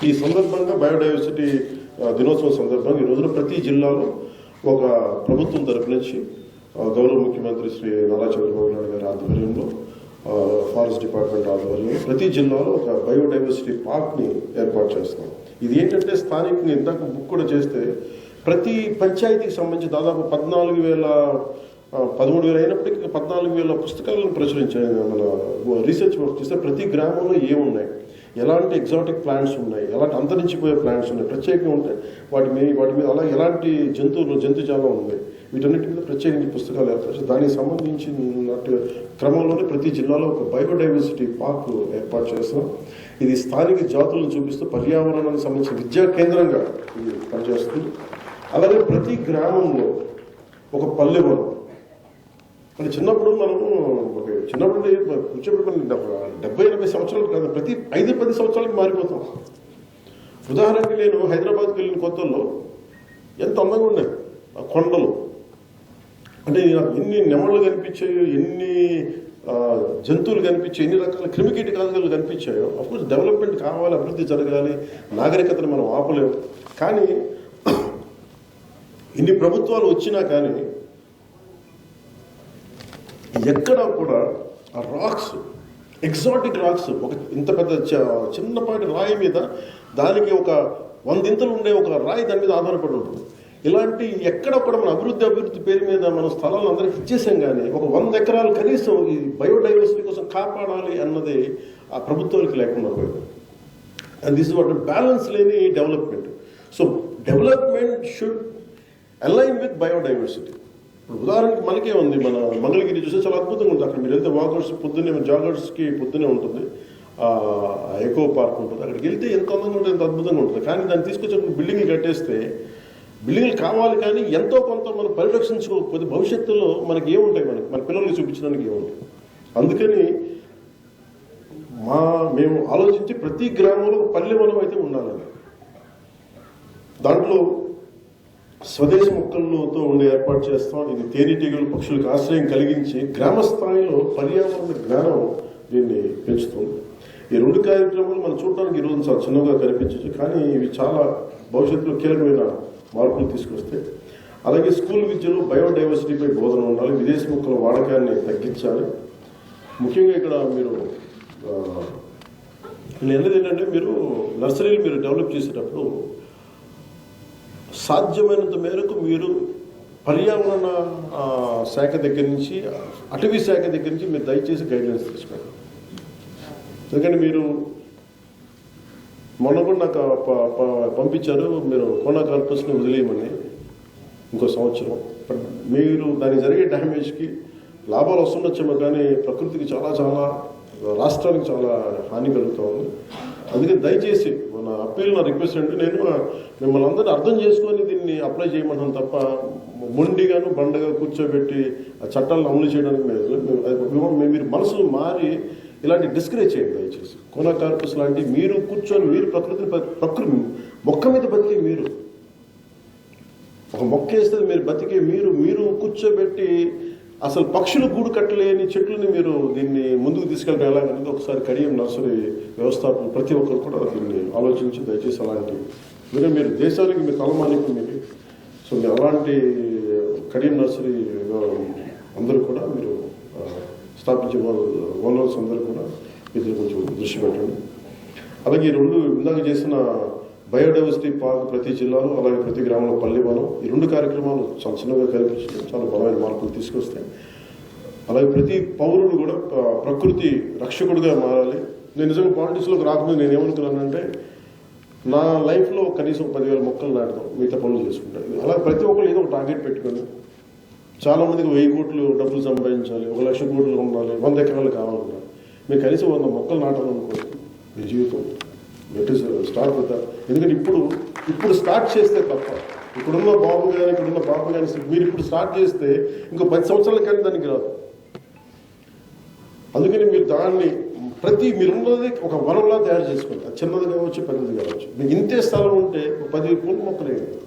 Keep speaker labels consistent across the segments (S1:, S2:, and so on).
S1: ఈ సందర్భంగా బయోడైవర్సిటీ దినోత్సవం సందర్భంగా ఈ రోజున ప్రతి జిల్లాలో ఒక ప్రభుత్వం తరపు నుంచి గౌరవ ముఖ్యమంత్రి శ్రీ నారా చంద్రబాబు నాయుడు గారి ఆధ్వర్యంలో ఫారెస్ట్ డిపార్ట్మెంట్ ఆధ్వర్యంలో ప్రతి జిల్లాలో ఒక బయోడైవర్సిటీ పార్క్ని ఏర్పాటు చేస్తాం. ఇది ఏంటంటే స్థానికంగా ఇందాక బుక్ కూడా చేస్తే ప్రతి పంచాయతీకి సంబంధించి దాదాపు 13,000 అయినప్పటికీ 14,000 పుస్తకాలను ప్రచురించాయి. మన రీసెర్చ్ వర్క్ చేస్తే ప్రతి గ్రామంలో ఏమున్నాయి, ఎలాంటి ఎగ్జాటిక్ ప్లాంట్స్ ఉన్నాయి, ఎలాంటి అంతరించిపోయే ప్లాంట్స్ ఉన్నాయి, ప్రత్యేకంగా ఉంటాయి వాటి మీద అలా ఎలాంటి జంతుజాలం ఉంది, వీటన్నిటి మీద ప్రత్యేకించి పుస్తకాలు ఏర్పాటు. దానికి సంబంధించిన క్రమంలోనే ప్రతి జిల్లాలో ఒక బయోడైవర్సిటీ పార్క్ ఏర్పాటు చేస్తున్నాం. ఇది స్థానిక జాతులను చూపిస్తూ పర్యావరణానికి సంబంధించిన విద్యా కేంద్రంగా ఇది పనిచేస్తుంది. అలాగే ప్రతి గ్రామంలో ఒక పల్లెవనం అంటే చిన్నప్పుడు కూర్చోబెట్టి 70-80 సంవత్సరాలు కాదు, ప్రతి 5-10 సంవత్సరాలకు మారిపోతాం. ఉదాహరణకి నేను హైదరాబాద్కి వెళ్ళిన కొత్తల్లో ఎంత అందంగా ఉన్నాయి ఆ కొండలు. అంటే నాకు ఎన్ని నెమళ్ళు కనిపించాయో, ఎన్ని జంతువులు కనిపించాయి, ఎన్ని రకాల క్రిమికీటకాలు కనిపించాయో. అఫ్కోర్స్ డెవలప్మెంట్ కావాలి, అభివృద్ధి జరగాలి, నాగరికతను మనం ఆపలేము. కానీ ఇన్ని ప్రభుత్వాలు వచ్చినా కానీ ఎక్కడా కూడా ఆ రాక్స్, ఎగ్జాటిక్ రాక్స్, ఒక ఇంత పెద్ద చిన్నపాటి రాయి మీద దానికి ఒక 100 ఇంతలు ఉండే ఒక రాయి దాని మీద ఆధారపడి ఉంటుంది. ఇలాంటి ఎక్కడ కూడా మన అభివృద్ధి పేరు మీద మన స్థలాలను అందరికి ఇచ్చేసాం. కానీ ఒక 100 ఎకరాలు కనీసం ఈ బయోడైవర్సిటీ కోసం కాపాడాలి అన్నది ఆ ప్రభుత్వానికి లేకుండా పోయింది. And this is what balance లేని development. So development should align with biodiversity. ఇప్పుడు ఉదాహరణకి మనకే ఉంది, మన మంగళగిరి చూస్తే చాలా అద్భుతంగా ఉంటుంది. అక్కడ మీరు వెళ్తే వాకర్స్ పొద్దున్నే, జాగర్స్కి పొద్దునే ఉంటుంది ఎకో పార్క్ ఉంటుంది. అక్కడికి వెళ్తే ఎంత అందంగా ఉంటుంది, ఎంత అద్భుతంగా ఉంటుంది. కానీ దాన్ని తీసుకొచ్చి బిల్డింగ్లు కట్టేస్తే బిల్డింగ్లు కావాలి కానీ ఎంతో కొంత మనం పరిరక్షించుకోకపోతే భవిష్యత్తులో మనకి ఏముంటాయి, మన పిల్లలకి చూపించడానికి ఏముంటాయి. అందుకని మేము ఆలోచించి ప్రతి గ్రామంలో పల్లెవనం అయితే ఉండాలని, దాంట్లో స్వదేశ మొక్కలతో ఉండే ఏర్పాటు చేస్తాం. ఇది తేనెటీగలు, పక్షులకు ఆశ్రయం కలిగించి గ్రామ స్థాయిలో పర్యావరణ జ్ఞానం దీన్ని పెంచుతుంది. ఈ 2 కార్యక్రమాలు మనం చూడడానికి ఈరోజు చాలా చిన్నగా కనిపించవచ్చు, కానీ ఇవి చాలా భవిష్యత్తులో కీలకమైన మార్పులు తీసుకొస్తాయి. అలాగే స్కూల్ విద్యలో బయోడైవర్సిటీపై బోధన ఉండాలి, విదేశీ మొక్కల వాడకాన్ని తగ్గించాలి. ముఖ్యంగా ఇక్కడ నేను అనేది ఏంటంటే, మీరు నర్సరీలు మీరు డెవలప్ చేసేటప్పుడు సాధ్యమైనంత మేరకు మీరు పర్యావరణ శాఖ దగ్గర నుంచి, అటవీ శాఖ దగ్గర నుంచి మీరు దయచేసి గైడ్లైన్స్ తీసుకోండి. ఎందుకంటే మీరు మొన్న కూడా నాకు పంపించారు, మీరు కోనా కార్పస్ని వదిలేయమని ఇంకో సంవత్సరం. మీరు దానికి జరిగే డ్యామేజ్కి లాభాలు వస్తుండొచ్చేమో, కానీ ప్రకృతికి చాలా రాష్ట్రానికి చాలా హాని కలుగుతూ ఉంది. అందుకని దయచేసి మన అప్పీల్, నా రిక్వెస్ట్ అంటే, నేను మిమ్మల్ని అందరినీ అర్థం చేసుకొని దీన్ని అప్లై చేయమంటాను తప్ప మొండిగాను బండగా కూర్చోబెట్టి ఆ చట్టాలను అమలు చేయడానికి మీరు మనసులు మారి ఇలాంటి డిస్కరేజ్ చేయండి దయచేసి. కోనా కార్పస్ లాంటి మీరు కూర్చొని మీరు ప్రకృతి మొక్క మీద బతికే, మీరు ఒక మొక్క వేస్తే మీరు బతికే మీరు కూర్చోబెట్టి అసలు పక్షులు గూడు కట్టలేని చెట్లని మీరు దీన్ని ముందుకు తీసుకెళ్ళడం ఎలాగనేది ఒకసారి కడియం నర్సరీ వ్యవస్థాపన ప్రతి ఒక్కరు కూడా దీన్ని ఆలోచించి దయచేసి అలాంటి మీరు దేశానికి మీ తలమానికి మీరు. సో మీరు అలాంటి కడియం నర్సరీ అందరూ కూడా మీరు స్థాపించే ఓనర్స్ అందరూ కూడా ఇద్దరు కొంచెం దృష్టి పెట్టండి. అలాగే ఈ 2 ఇందాక చేసిన బయోడైవర్సిటీ పార్క్ ప్రతి జిల్లాలో, అలాగే ప్రతి గ్రామంలో పల్లెవనం, ఈ 2 కార్యక్రమాలు చాలా చిన్నగా కనిపించి చాలా బలమైన మార్పులు తీసుకొస్తాయి. అలాగే ప్రతి పౌరుడు కూడా ప్రకృతి రక్షకుడిగా మారాలి. నేను నిజంగా పాలిటిక్స్లోకి రాకముందు నేను ఏమనుకున్నానంటే, నా లైఫ్లో కనీసం 10,000 మొక్కలు నాటుదాం, మిగతా పనులు చేసుకుంటాను. అలా ప్రతి ఒక్కరు ఏదో ఒక టార్గెట్ పెట్టుకొని, చాలామందికి 1000 కోట్లు డబ్బులు సంపాదించాలి, 1 లక్ష కోట్లు ఉండాలి, 100 ఎకరాలు కావాలన్నా, మీరు కనీసం 100 మొక్కలు నాటాలనుకోండి మీ జీవితం. That is start with. ఎందుకంటే ఇప్పుడు స్టార్ట్ చేస్తే తప్ప, ఇప్పుడున్న బాబు కానీ ఇప్పుడున్న పాప కానీ మీరు ఇప్పుడు స్టార్ట్ చేస్తే ఇంకో 10 సంవత్సరాల కానీ దానికి రాదు. అందుకని మీరు దాన్ని మీరున్నది ఒక వనంలా తయారు చేసుకోండి. అది చిన్నది కావచ్చు, పెద్దది కావచ్చు. మీకు ఇంతే స్థలం ఉంటే 10 పూల మొక్కలు వేయండి,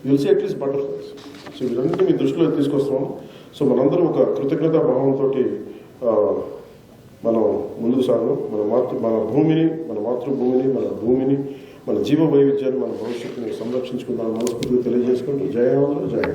S1: you'll see at least butterflies. So ఇవన్నీ మీ దృష్టిలో తీసుకొస్తున్నాము. సో మనందరం ఒక కృతజ్ఞతా భావంతో మనం ముందుకు సాగం. మన మాతృభూమిని, మన భూమిని మన జీవ వైవిధ్యాన్ని మన భవిష్యత్తుని సంరక్షించుకుందాం మనస్ఫూర్తిగా తెలియజేసుకుంటూ జయ ఆంధ్ర జయ